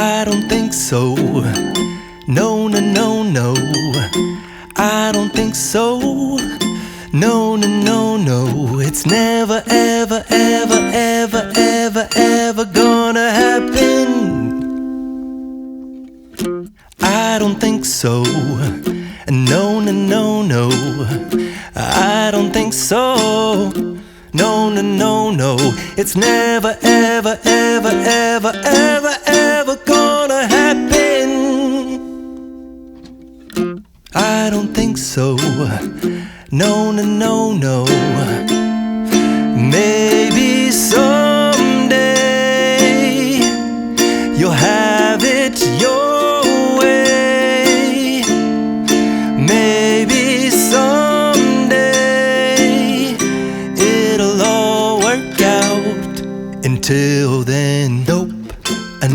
I don't think so. No, no, no, no. I don't think so. No, no, no, no. It's never, ever, ever, ever, ever, ever gonna happen. I don't think so. No, no, no, no. I don't think so. No, no, no, no. It's never, ever, ever, ever, ever, ever gonna happen. I don't think so. No, no, no, no. Maybe someday you'll have